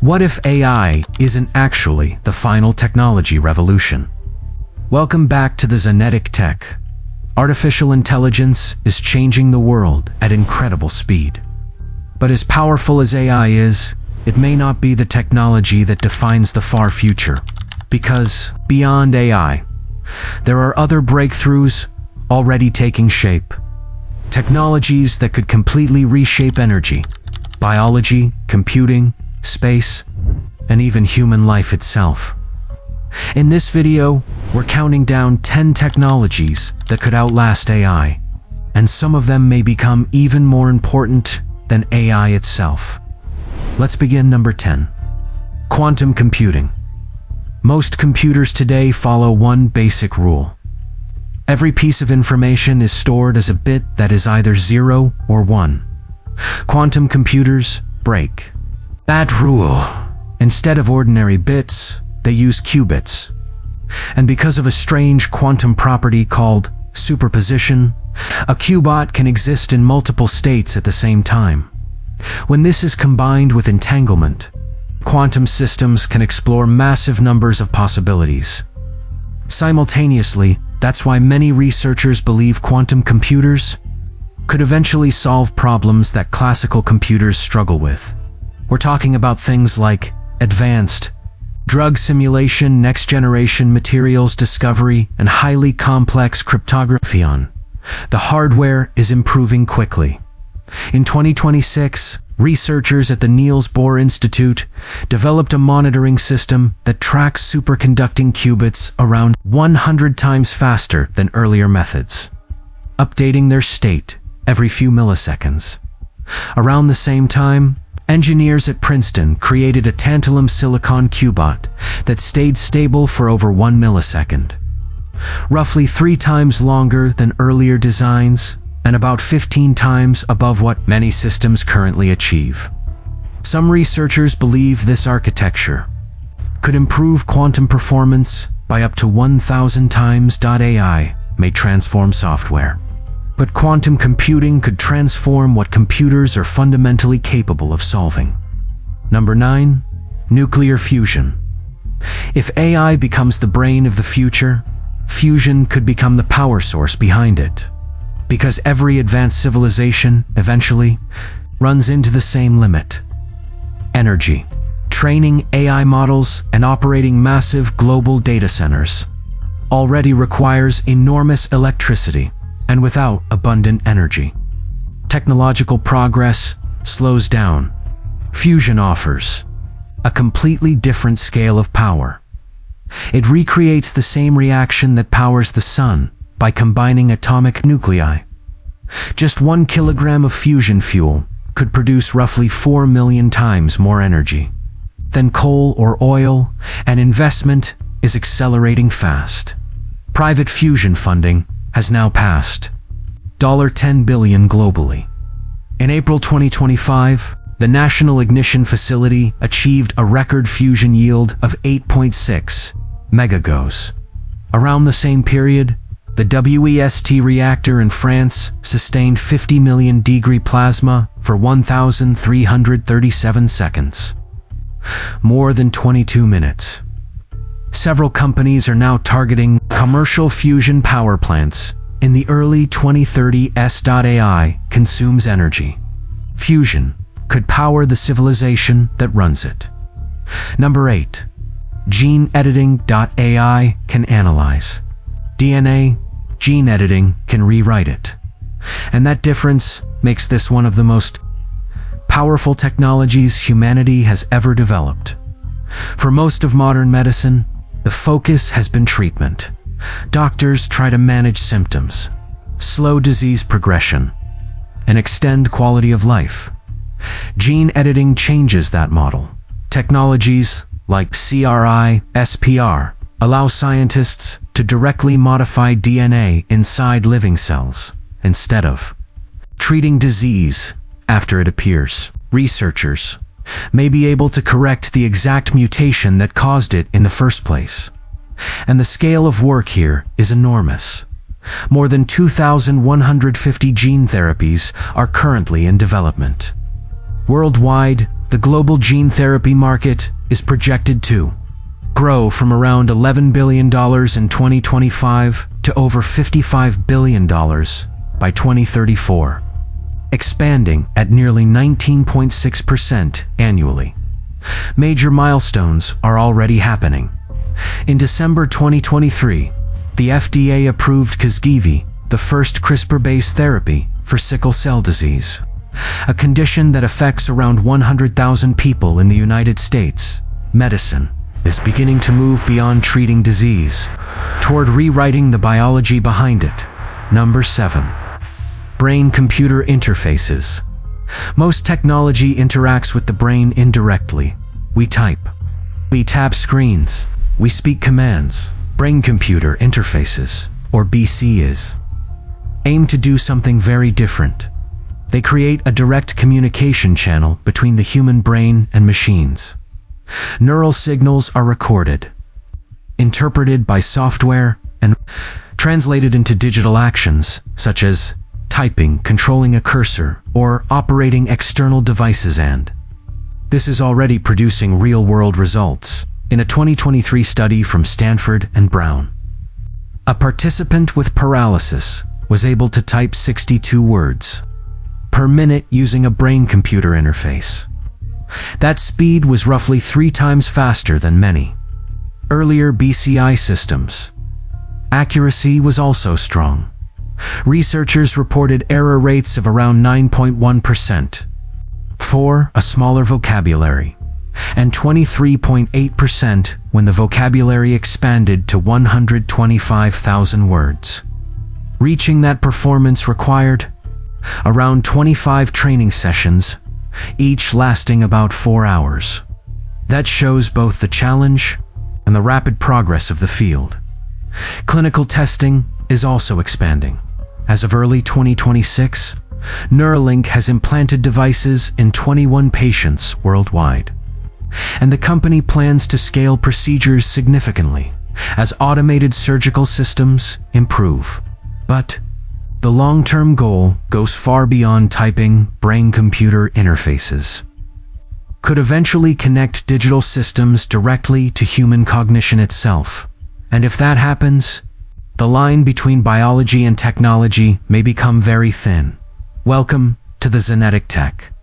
What if AI isn't actually the final technology revolution? Welcome back to the Zonetic Tech. Artificial intelligence is changing the world at incredible speed. But as powerful as AI is, it may not be the technology that defines the far future. Because beyond AI, there are other breakthroughs already taking shape. Technologies that could completely reshape energy, biology, computing, space, and even human life itself. In this video, we're counting down 10 technologies that could outlast AI, and some of them may become even more important than AI itself. Let's begin number 10. Quantum computing. Most computers today follow one basic rule. Every piece of information is stored as a bit that is either 0 or 1. Quantum computers break that rule. Instead of ordinary bits, they use qubits. And because of a strange quantum property called superposition, a qubit can exist in multiple states at the same time. When this is combined with entanglement, quantum systems can explore massive numbers of possibilities. Simultaneously, that's why many researchers believe quantum computers could eventually solve problems that classical computers struggle with. We're talking about things like advanced drug simulation, next-generation materials discovery, and highly complex cryptography. The hardware is improving quickly. In 2026, researchers at the Niels Bohr Institute developed a monitoring system that tracks superconducting qubits around 100 times faster than earlier methods, updating their state every few milliseconds. Around the same time, engineers at Princeton created a tantalum silicon qubit that stayed stable for over 1 millisecond, roughly 3 times longer than earlier designs and about 15 times above what many systems currently achieve. Some researchers believe this architecture could improve quantum performance by up to 1,000 times. AI may transform software, but quantum computing could transform what computers are fundamentally capable of solving. Number 9. Nuclear fusion. If AI becomes the brain of the future, fusion could become the power source behind it. Because every advanced civilization, eventually, runs into the same limit. Energy. Training AI models and operating massive global data centers already requires enormous electricity, and without abundant energy, technological progress slows down. Fusion offers a completely different scale of power. It recreates the same reaction that powers the sun by combining atomic nuclei. Just 1 kilogram of fusion fuel could produce roughly 4 million times more energy than coal or oil, and investment is accelerating fast. Private fusion funding has now passed $10 billion globally. In April 2025, the National Ignition Facility achieved a record fusion yield of 8.6 megagauss. Around the same period, the WEST reactor in France sustained 50 million degree plasma for 1,337 seconds. More than 22 minutes. Several companies are now targeting commercial fusion power plants in the early 2030s. AI consumes energy. Fusion could power the civilization that runs it. Number 8. Gene editing. AI can analyze DNA. Gene editing can rewrite it. And that difference makes this one of the most powerful technologies humanity has ever developed. For most of modern medicine, the focus has been treatment. Doctors try to manage symptoms, slow disease progression, and extend quality of life. Gene editing changes that model. Technologies like CRISPR allow scientists to directly modify DNA inside living cells instead of treating disease after it appears. Researchers may be able to correct the exact mutation that caused it in the first place. And the scale of work here is enormous. More than 2,150 gene therapies are currently in development. Worldwide, the global gene therapy market is projected to grow from around $11 billion in 2025 to over $55 billion by 2034, expanding at nearly 19.6% annually. Major milestones are already happening. In December 2023, the FDA approved Casgevy, the first CRISPR-based therapy for sickle cell disease, a condition that affects around 100,000 people in the United States. Medicine is beginning to move beyond treating disease toward rewriting the biology behind it. Number 7. Brain-computer interfaces. Most technology interacts with the brain indirectly. We type. We tap screens. We speak commands. Brain-computer interfaces, or BCIs, aim to do something very different. They create a direct communication channel between the human brain and machines. Neural signals are recorded, interpreted by software, and translated into digital actions, such as typing, controlling a cursor, or operating external devices. And this is already producing real-world results. In a 2023 study from Stanford and Brown, a participant with paralysis was able to type 62 words per minute using a brain-computer interface. That speed was roughly 3 times faster than many earlier BCI systems. Accuracy was also strong. Researchers reported error rates of around 9.1% for a smaller vocabulary, and 23.8% when the vocabulary expanded to 125,000 words. Reaching that performance required around 25 training sessions, each lasting about 4 hours. That shows both the challenge and the rapid progress of the field. Clinical testing is also expanding. As of early 2026, Neuralink has implanted devices in 21 patients worldwide, and the company plans to scale procedures significantly as automated surgical systems improve. But the long-term goal goes far beyond typing. Brain-computer interfaces could eventually connect digital systems directly to human cognition itself. And if that happens, the line between biology and technology may become very thin. Welcome to the Zonetic Tech,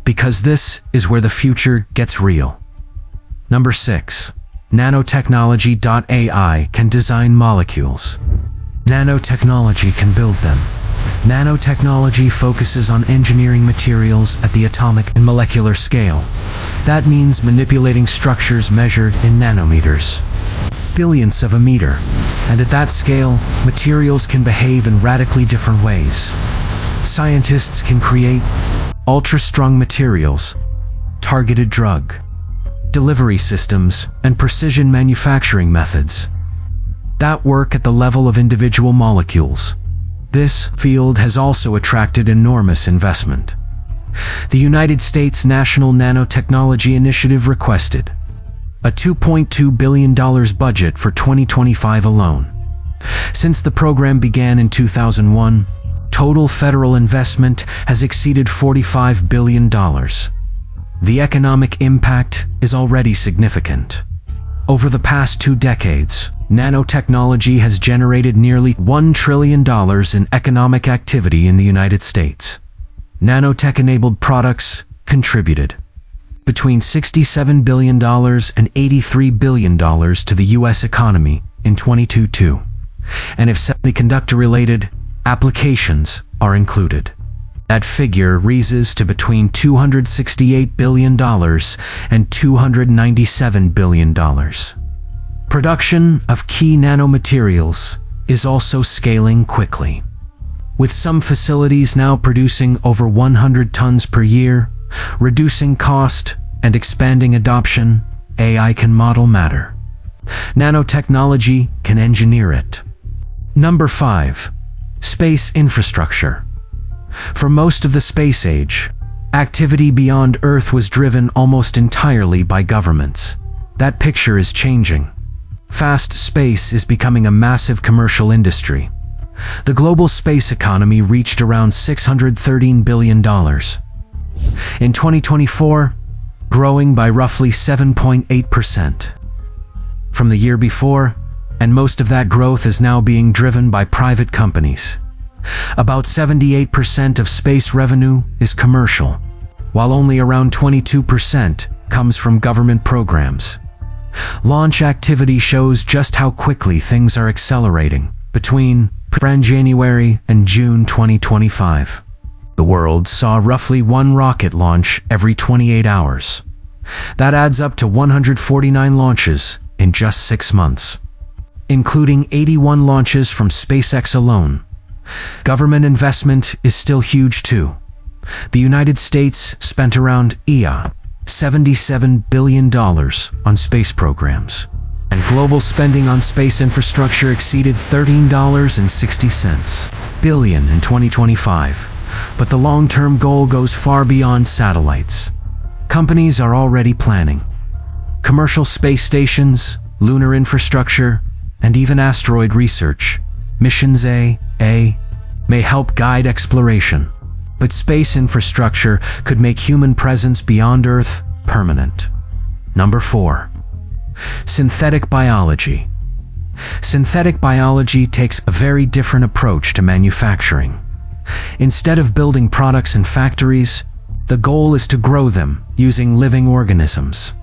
because this is where the future gets real. Number 6. Nanotechnology.ai can design molecules. Nanotechnology can build them. Nanotechnology focuses on engineering materials at the atomic and molecular scale. That means manipulating structures measured in nanometers, billionths of a meter. And at that scale, materials can behave in radically different ways. Scientists can create ultra-strong materials, targeted drug delivery systems, and precision manufacturing methods that work at the level of individual molecules. This field has also attracted enormous investment. The United States National Nanotechnology Initiative requested a $2.2 billion budget for 2025 alone. Since the program began in 2001, total federal investment has exceeded $45 billion. The economic impact is already significant. Over the past 2 decades, nanotechnology has generated nearly $1 trillion in economic activity in the United States. Nanotech-enabled products contributed between $67 billion and $83 billion to the U.S. economy in 2022, and if semiconductor-related applications are included, that figure rises to between $268 billion and $297 billion. Production of key nanomaterials is also scaling quickly, with some facilities now producing over 100 tons per year. Reducing cost and expanding adoption. AI can model matter. Nanotechnology can engineer it. Number 5. Space infrastructure. For most of the space age, activity beyond Earth was driven almost entirely by governments. That picture is changing. Fast space is becoming a massive commercial industry. The global space economy reached around $613 billion In 2024, growing by roughly 7.8% from the year before, and most of that growth is now being driven by private companies. About 78% of space revenue is commercial, while only around 22% comes from government programs. Launch activity shows just how quickly things are accelerating. Between January and June 2025, the world saw roughly one rocket launch every 28 hours. That adds up to 149 launches in just 6 months, including 81 launches from SpaceX alone. Government investment is still huge too. The United States spent around $77 billion on space programs, and global spending on space infrastructure exceeded $13.60 billion in 2025. But the long-term goal goes far beyond satellites. Companies are already planning commercial space stations, lunar infrastructure, and even asteroid research. Missions A may help guide exploration, but space infrastructure could make human presence beyond Earth permanent. Number 4. Synthetic biology. Synthetic biology takes a very different approach to manufacturing. Instead of building products in factories, the goal is to grow them using living organisms.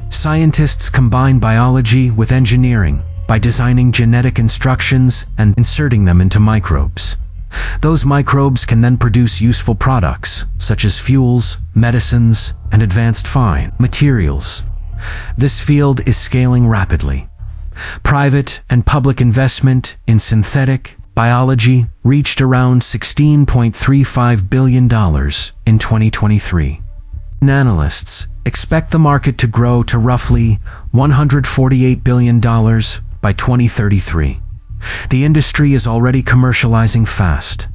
Scientists combine biology with engineering by designing genetic instructions and inserting them into microbes. Those microbes can then produce useful products, such as fuels, medicines, and advanced fine materials. This field is scaling rapidly. Private and public investment in synthetic biology reached around $16.35 billion in 2023. Analysts expect the market to grow to roughly $148 billion by 2033. The industry is already commercializing fast.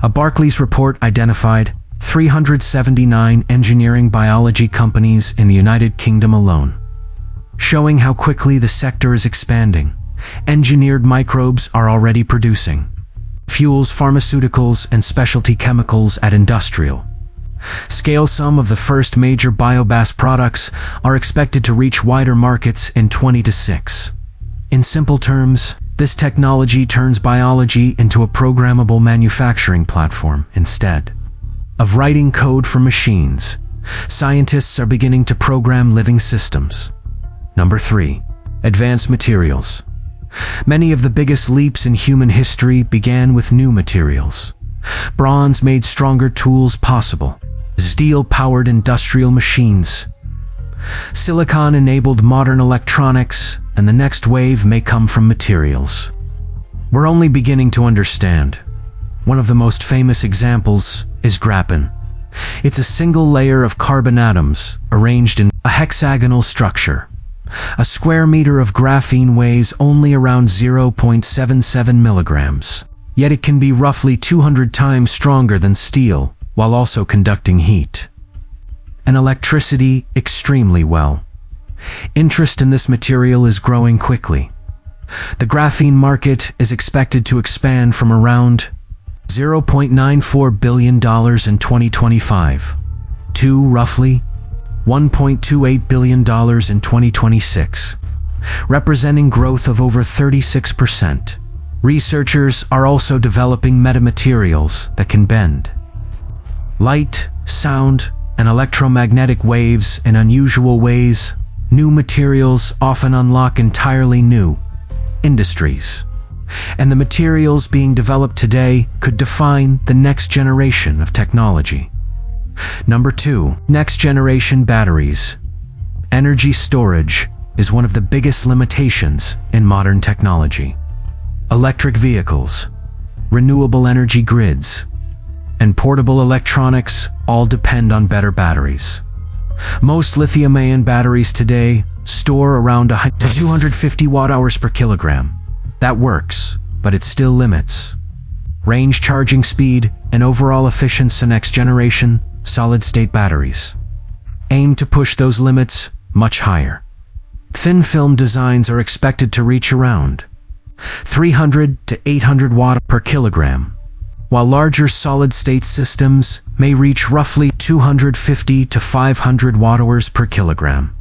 A Barclays report identified 379 engineering biology companies in the United Kingdom alone, showing how quickly the sector is expanding. Engineered microbes are already producing fuels, pharmaceuticals, and specialty chemicals at industrial scale. Some of the first major biomass products are expected to reach wider markets in 2026. In simple terms, this technology turns biology into a programmable manufacturing platform. Instead of writing code for machines, scientists are beginning to program living systems. Number 3. Advanced materials. Many of the biggest leaps in human history began with new materials. Bronze made stronger tools possible. Steel-powered industrial machines. Silicon enabled modern electronics, and the next wave may come from materials we're only beginning to understand. One of the most famous examples is graphene. It's a single layer of carbon atoms arranged in a hexagonal structure. A square meter of graphene weighs only around 0.77 milligrams, yet it can be roughly 200 times stronger than steel while also conducting heat and electricity extremely well. Interest in this material is growing quickly. The graphene market is expected to expand from around $0.94 billion in 2025 to roughly $1.28 billion in 2026, representing growth of over 36%. Researchers are also developing metamaterials that can bend light, sound, and electromagnetic waves in unusual ways. New materials often unlock entirely new industries, and the materials being developed today could define the next generation of technology. Number 2. Next generation batteries. Energy storage is one of the biggest limitations in modern technology. Electric vehicles, renewable energy grids, and portable electronics all depend on better batteries. Most lithium-ion batteries today store around 250 watt-hours per kilogram. That works, but it still limits range, charging speed, and overall efficiency. Next-generation solid-state batteries aim to push those limits much higher. Thin film designs are expected to reach around 300 to 800 watt per kilogram, while larger solid-state systems may reach roughly 250 to 500 watt-hours per kilogram.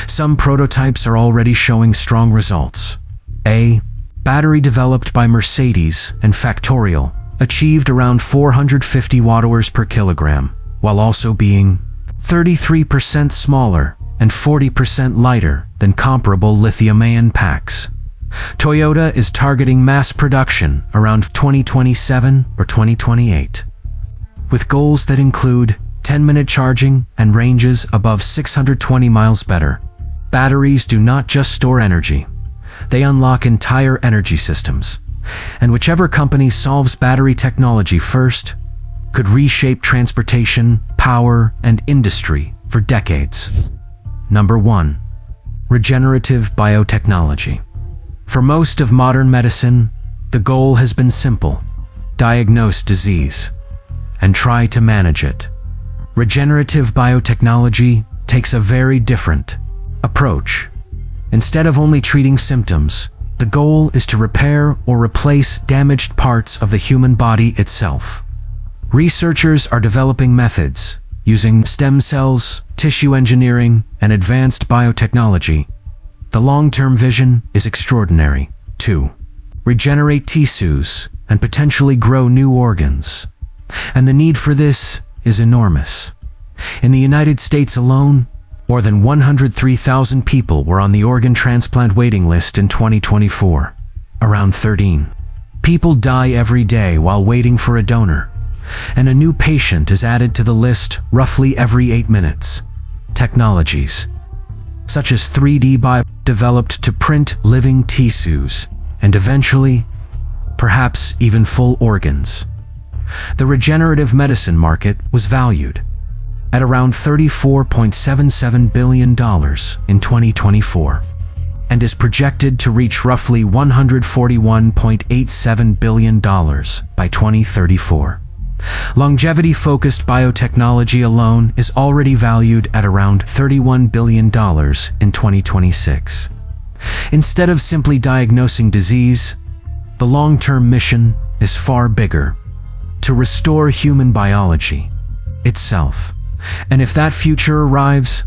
Some prototypes are already showing strong results. A battery developed by Mercedes and Factorial achieved around 450 watt-hours per kilogram, while also being 33% smaller and 40% lighter than comparable lithium-ion packs. Toyota is targeting mass production around 2027 or 2028, with goals that include 10-minute charging and ranges above 620 miles better. Batteries do not just store energy, they unlock entire energy systems. And whichever company solves battery technology first could reshape transportation, power, and industry for decades. Number 1. Regenerative biotechnology. For most of modern medicine, the goal has been simple: diagnose disease and try to manage it. Regenerative biotechnology takes a very different approach. Instead of only treating symptoms, the goal is to repair or replace damaged parts of the human body itself. Researchers are developing methods using stem cells, tissue engineering, and advanced biotechnology. The long-term vision is extraordinary. 2. Regenerate tissues and potentially grow new organs. And the need for this is enormous. In the United States alone, more than 103,000 people were on the organ transplant waiting list in 2024. Around 13 people die every day while waiting for a donor, and a new patient is added to the list roughly every 8 minutes. Technologies such as 3D bio developed to print living tissues, and eventually, perhaps even full organs. The regenerative medicine market was valued at around $34.77 billion in 2024, and is projected to reach roughly $141.87 billion by 2034. Longevity-focused biotechnology alone is already valued at around $31 billion in 2026. Instead of simply diagnosing disease, the long-term mission is far bigger: to restore human biology itself. And if that future arrives,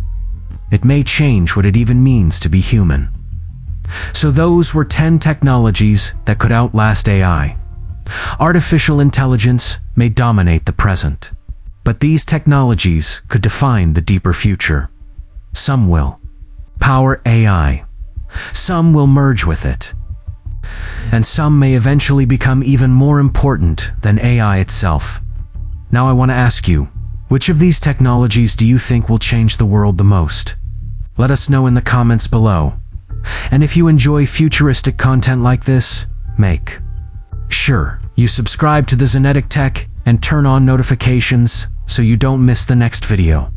it may change what it even means to be human. So those were 10 technologies that could outlast AI. Artificial intelligence may dominate the present, but these technologies could define the deeper future. Some will power AI, some will merge with it, and some may eventually become even more important than AI itself. Now I want to ask you, which of these technologies do you think will change the world the most? Let us know in the comments below. And if you enjoy futuristic content like this, make sure you subscribe to the Zonetic Tech and turn on notifications so you don't miss the next video.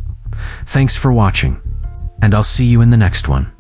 Thanks for watching, and I'll see you in the next one.